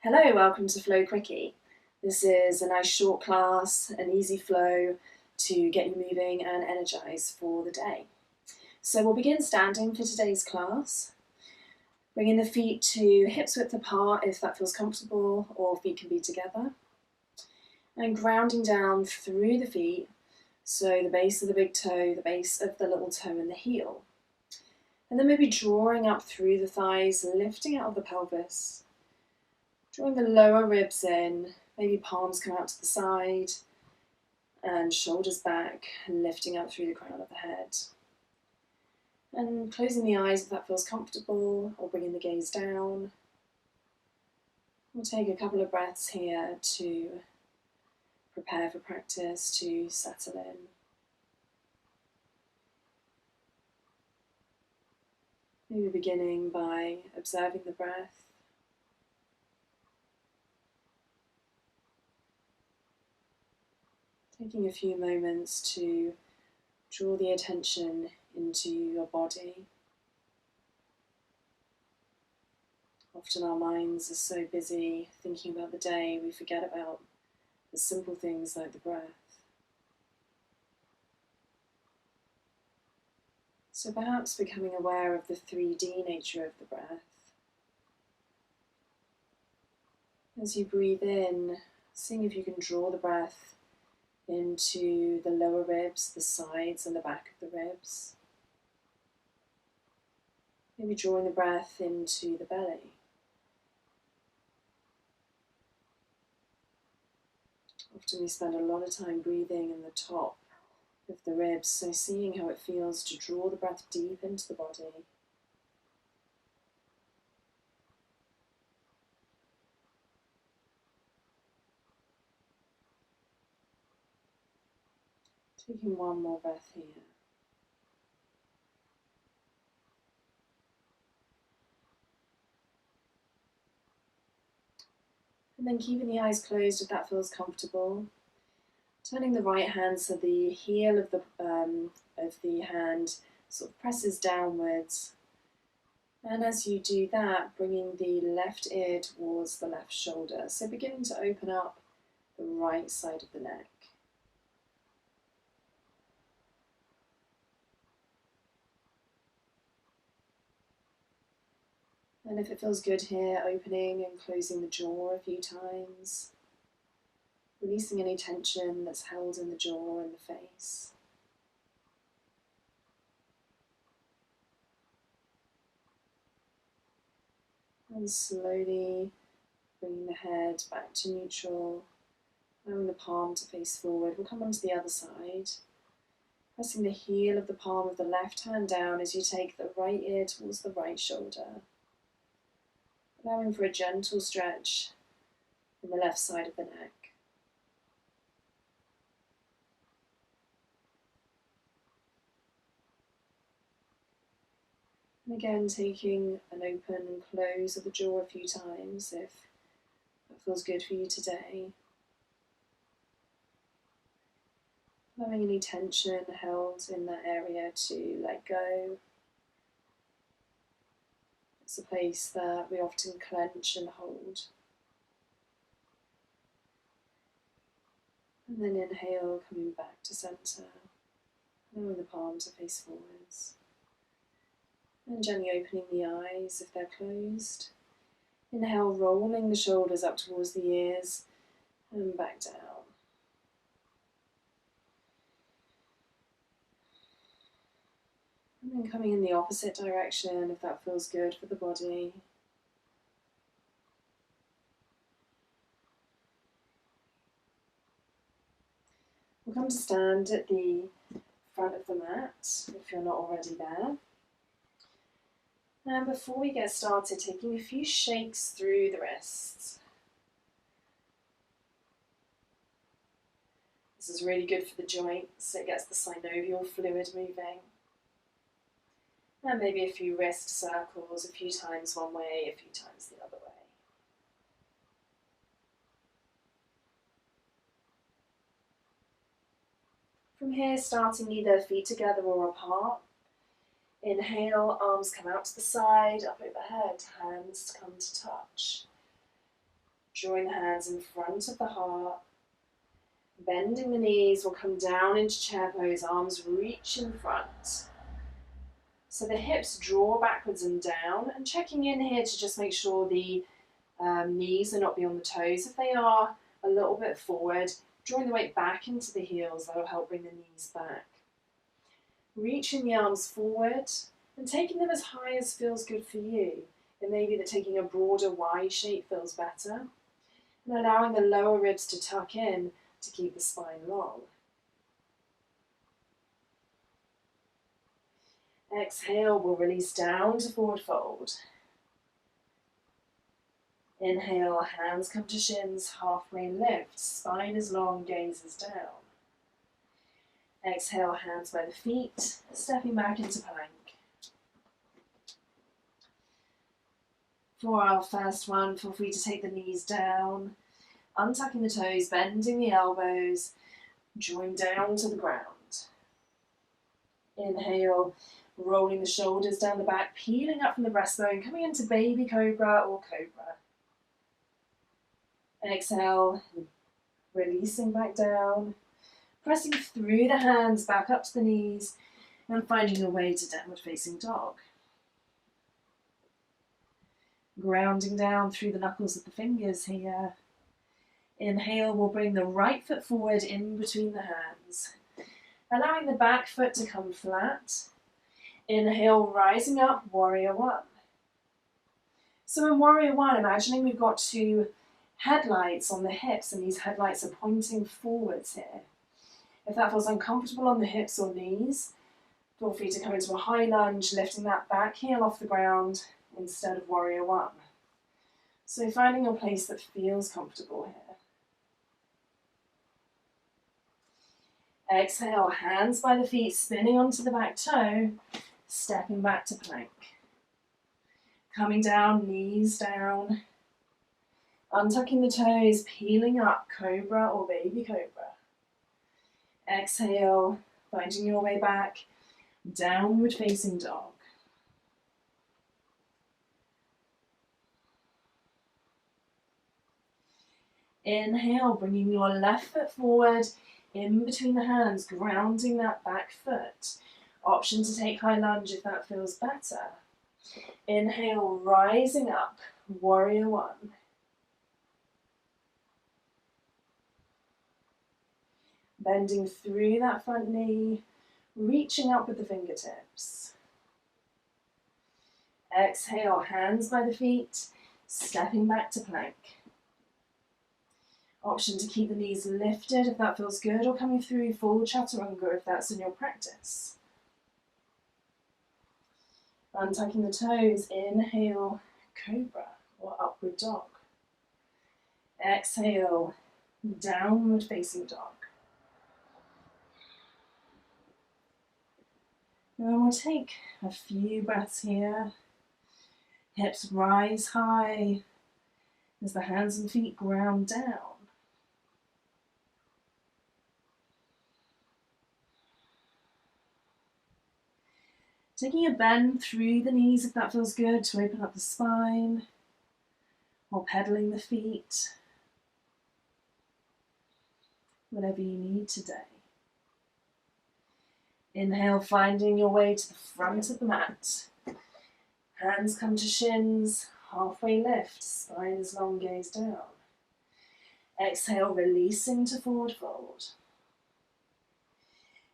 Hello, welcome to Flow Quickie. This is a nice short class, an easy flow to get you moving and energized for the day. So we'll begin standing for today's class. Bringing the feet to hips width apart if that feels comfortable, or feet can be together. And grounding down through the feet, so the base of the big toe, the base of the little toe and the heel. And then maybe drawing up through the thighs, lifting out of the pelvis. Drawing the lower ribs in, maybe palms come out to the side, and shoulders back, lifting up through the crown of the head. And closing the eyes if that feels comfortable, or bringing the gaze down. We'll take a couple of breaths here to prepare for practice, to settle in. Maybe beginning by observing the breath. Taking a few moments to draw the attention into your body. Often our minds are so busy thinking about the day, we forget about the simple things like the breath. So perhaps becoming aware of the 3D nature of the breath. As you breathe in, seeing if you can draw the breath into the lower ribs, the sides and the back of the ribs. Maybe drawing the breath into the belly. Often we spend a lot of time breathing in the top of the ribs, so seeing how it feels to draw the breath deep into the body. Taking one more breath here. And then keeping the eyes closed if that feels comfortable. Turning the right hand so the heel of the hand sort of presses downwards. And as you do that, bringing the left ear towards the left shoulder. So beginning to open up the right side of the neck. And if it feels good here, opening and closing the jaw a few times. Releasing any tension that's held in the jaw and the face. And slowly bringing the head back to neutral, allowing the palm to face forward. We'll come onto the other side. Pressing the heel of the palm of the left hand down as you take the right ear towards the right shoulder. Allowing for a gentle stretch in the left side of the neck. And again, taking an open and close of the jaw a few times if that feels good for you today. Allowing any tension held in that area to let go. It's a place that we often clench and hold. And then inhale, coming back to center, allowing the palm to face forwards. And gently opening the eyes if they're closed. Inhale, rolling the shoulders up towards the ears and back down. And then coming in the opposite direction if that feels good for the body. We'll come to stand at the front of the mat if you're not already there. And before we get started, taking a few shakes through the wrists. This is really good for the joints, it gets the synovial fluid moving. And maybe a few wrist circles, a few times one way, a few times the other way. From here, starting either feet together or apart. Inhale, arms come out to the side, up overhead, hands come to touch. Drawing the hands in front of the heart. Bending the knees, we'll come down into chair pose, arms reach in front. So the hips draw backwards and down, and checking in here to just make sure the knees are not beyond the toes. If they are, a little bit forward, drawing the weight back into the heels, that will help bring the knees back. Reaching the arms forward and taking them as high as feels good for you. It may be that taking a broader Y shape feels better, and allowing the lower ribs to tuck in to keep the spine long. Exhale, we'll release down to forward fold. Inhale, hands come to shins, halfway lift, spine is long, gaze is down. Exhale, hands by the feet, stepping back into plank. For our first one, feel free to take the knees down, untucking the toes, bending the elbows, drawing down to the ground. Inhale, rolling the shoulders down the back, peeling up from the breastbone, coming into baby cobra or cobra. Exhale, releasing back down, pressing through the hands back up to the knees, and finding your way to downward facing dog. Grounding down through the knuckles of the fingers here. Inhale, we'll bring the right foot forward in between the hands, allowing the back foot to come flat. Inhale, rising up, warrior one. So in warrior one, imagining we've got two headlights on the hips, and these headlights are pointing forwards here. If that feels uncomfortable on the hips or knees, feel free to come into a high lunge, lifting that back heel off the ground instead of warrior one. So finding a place that feels comfortable here. Exhale, hands by the feet, spinning onto the back toe, stepping back to plank. Coming down, knees down, untucking the toes, peeling up, cobra or baby cobra. Exhale, finding your way back, downward facing dog. Inhale, bringing your left foot forward, in between the hands, grounding that back foot. Option to take high lunge if that feels better. Inhale, rising up, warrior one. Bending through that front knee, reaching up with the fingertips. Exhale, hands by the feet, stepping back to plank. Option to keep the knees lifted if that feels good, or coming through full chaturanga if that's in your practice. Untucking the toes, inhale, cobra or upward dog. Exhale, downward facing dog. Now we'll take a few breaths here. Hips rise high as the hands and feet ground down. Taking a bend through the knees if that feels good to open up the spine, or pedaling the feet, whatever you need today. Inhale, finding your way to the front of the mat. Hands come to shins, halfway lift, spine is long, gaze down. Exhale, releasing to forward fold.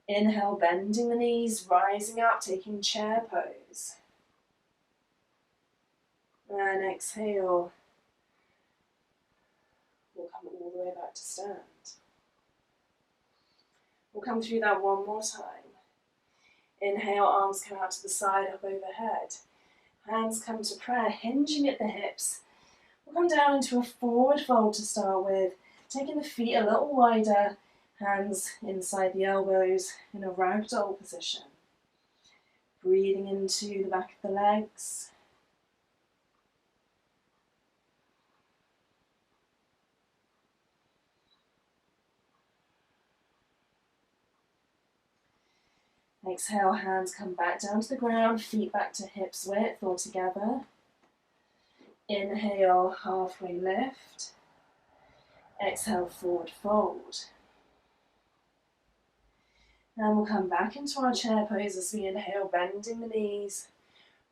Inhale, bending the knees, rising up, taking chair pose. And exhale, we'll come all the way back to stand. We'll come through that one more time. Inhale, arms come out to the side, up overhead. Hands come to prayer, hinging at the hips. We'll come down into a forward fold to start with, taking the feet a little wider, hands inside the elbows in a ragdoll position. Breathing into the back of the legs. Exhale, hands come back down to the ground, feet back to hips width or together. Inhale, halfway lift. Exhale, forward fold. And we'll come back into our chair pose as we inhale, bending the knees,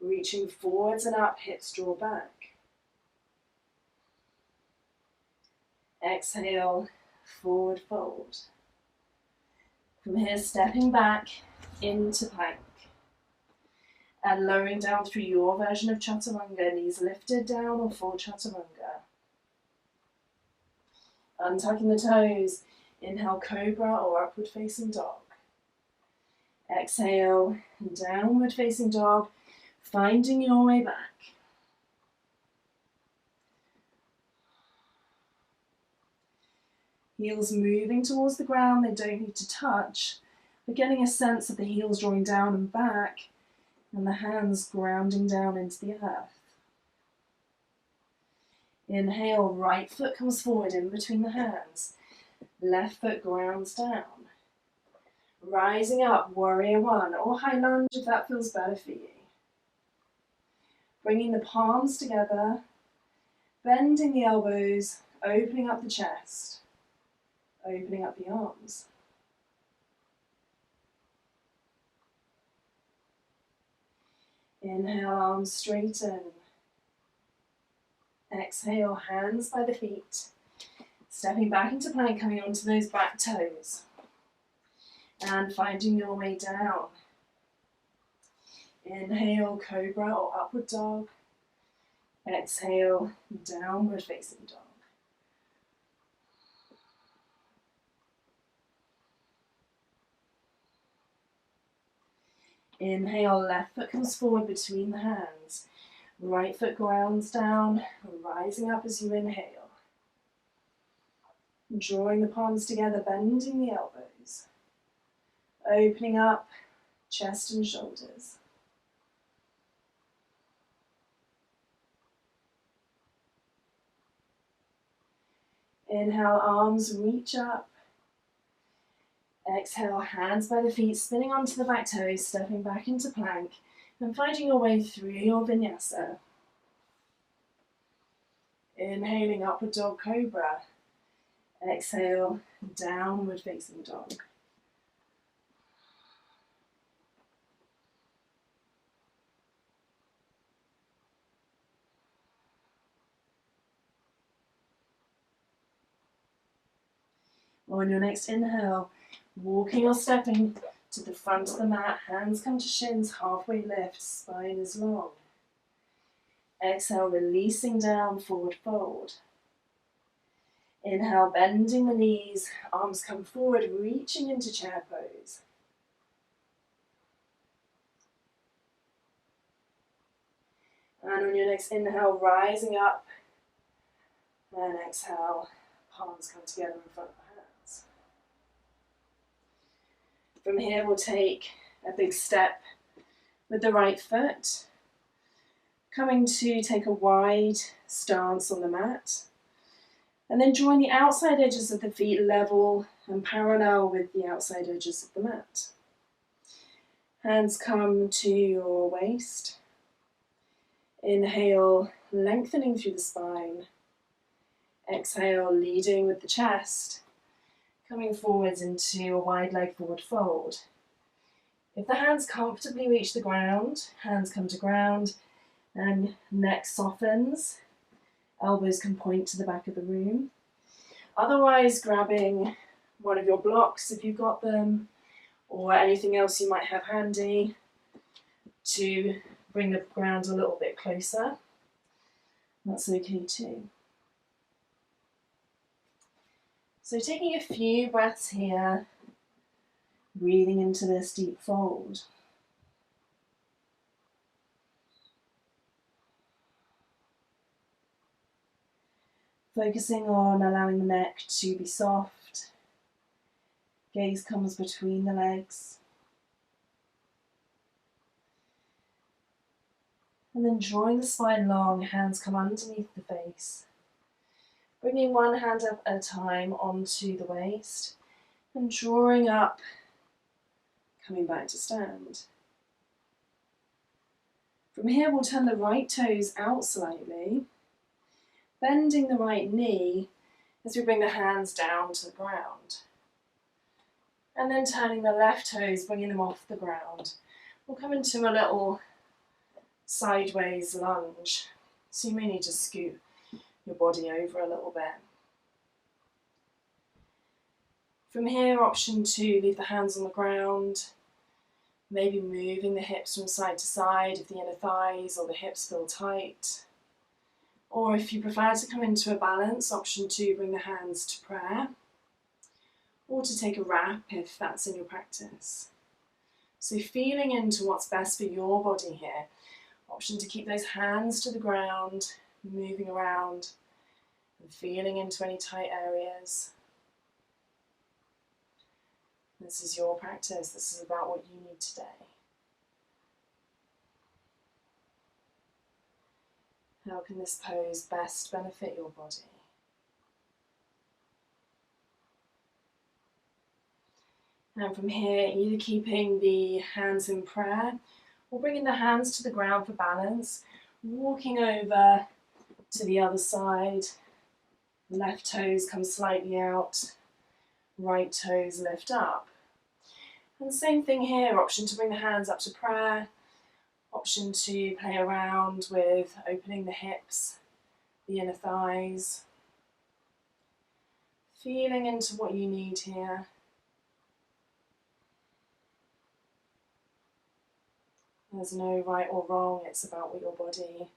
reaching forwards and up, hips draw back. Exhale, forward fold. From here, stepping back into plank. And lowering down through your version of chaturanga, knees lifted down or full chaturanga. Untucking the toes, inhale, cobra or upward facing dog. Exhale, downward facing dog, finding your way back. Heels moving towards the ground, they don't need to touch, but getting a sense of the heels drawing down and back, and the hands grounding down into the earth. Inhale, right foot comes forward in between the hands. Left foot grounds down. Rising up, warrior one, or high lunge if that feels better for you. Bringing the palms together, bending the elbows, opening up the chest, opening up the arms. Inhale, arms straighten. Exhale, hands by the feet. Stepping back into plank, coming onto those back toes. And finding your way down. Inhale, cobra or upward dog. Exhale, downward facing dog. Inhale, left foot comes forward between the hands. Right foot grounds down, rising up as you inhale. Drawing the palms together, bending the elbows. Opening up chest and shoulders. Inhale, arms reach up. Exhale, hands by the feet, spinning onto the back toes, stepping back into plank, and finding your way through your vinyasa. Inhaling, upward dog cobra. Exhale, downward facing dog. On your next inhale, walking or stepping to the front of the mat, hands come to shins, halfway lift, spine is long. Exhale, releasing down, forward fold. Inhale, bending the knees, arms come forward, reaching into chair pose. And on your next inhale, rising up, and exhale, palms come together in front of the hands. From here, we'll take a big step with the right foot, coming to take a wide stance on the mat, and then drawing the outside edges of the feet level and parallel with the outside edges of the mat. Hands come to your waist. Inhale, lengthening through the spine. Exhale, leading with the chest, coming forwards into a wide leg forward fold. If the hands comfortably reach the ground, hands come to ground, and neck softens. Elbows can point to the back of the room. Otherwise, grabbing one of your blocks if you've got them, or anything else you might have handy to bring the ground a little bit closer. That's okay too. So taking a few breaths here, breathing into this deep fold. Focusing on allowing the neck to be soft. Gaze comes between the legs. And then drawing the spine long, hands come underneath the face. Bringing one hand up at a time onto the waist and drawing up, coming back to stand. From here, we'll turn the right toes out slightly, bending the right knee as we bring the hands down to the ground. And then turning the left toes, bringing them off the ground. We'll come into a little sideways lunge. So you may need to scoot your body over a little bit. From here, option 2, leave the hands on the ground. Maybe moving the hips from side to side if the inner thighs or the hips feel tight. Or if you prefer to come into a balance, option 2, bring the hands to prayer. Or to take a wrap if that's in your practice. So feeling into what's best for your body here. Option to keep those hands to the ground, moving around and feeling into any tight areas. This is your practice. This is about what you need today. How can this pose best benefit your body? And from here, either keeping the hands in prayer or bringing the hands to the ground for balance, walking over to the other side. Left toes come slightly out, right toes lift up. And same thing here, option to bring the hands up to prayer, option to play around with opening the hips, the inner thighs. Feeling into what you need here. There's no right or wrong, it's about what your body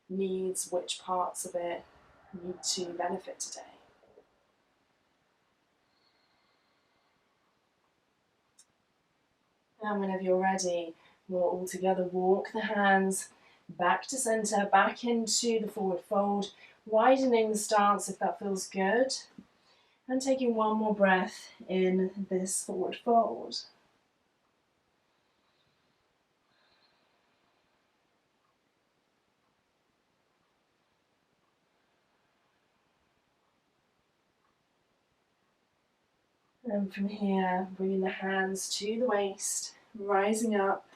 needs, which parts of it need to benefit today. And whenever you're ready, we'll all together walk the hands back to center, back into the forward fold, widening the stance if that feels good, and taking one more breath in this forward fold. And from here, bringing the hands to the waist, rising up,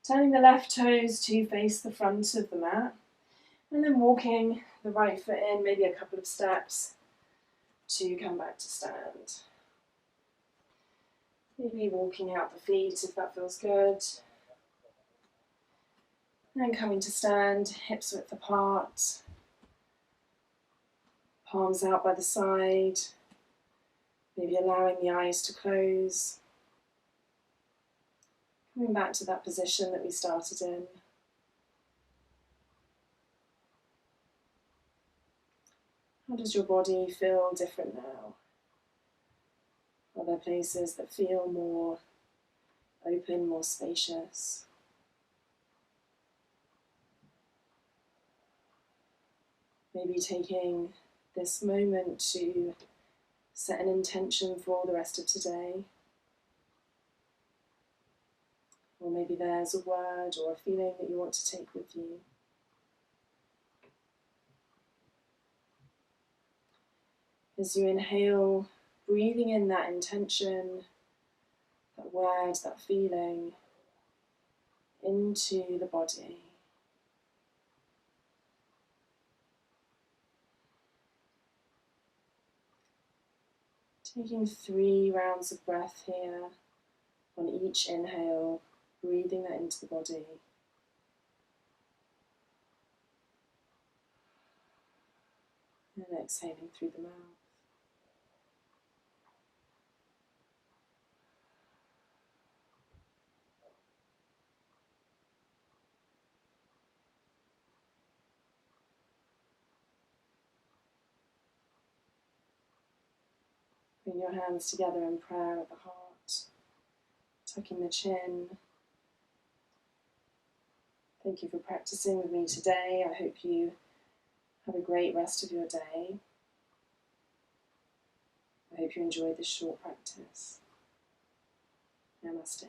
turning the left toes to face the front of the mat, and then walking the right foot in, maybe a couple of steps to come back to stand. Maybe walking out the feet if that feels good. And coming to stand, hips width apart, palms out by the side. Maybe allowing the eyes to close. Coming back to that position that we started in. How does your body feel different now? Are there places that feel more open, more spacious? Maybe taking this moment to set an intention for the rest of today. Or maybe there's a word or a feeling that you want to take with you. As you inhale, breathing in that intention, that word, that feeling into the body. Taking 3 rounds of breath here on each inhale, breathing that into the body. And exhaling through the mouth. Bring your hands together in prayer at the heart, tucking the chin. Thank you for practicing with me today. I hope you have a great rest of your day. I hope you enjoy this short practice. Namaste.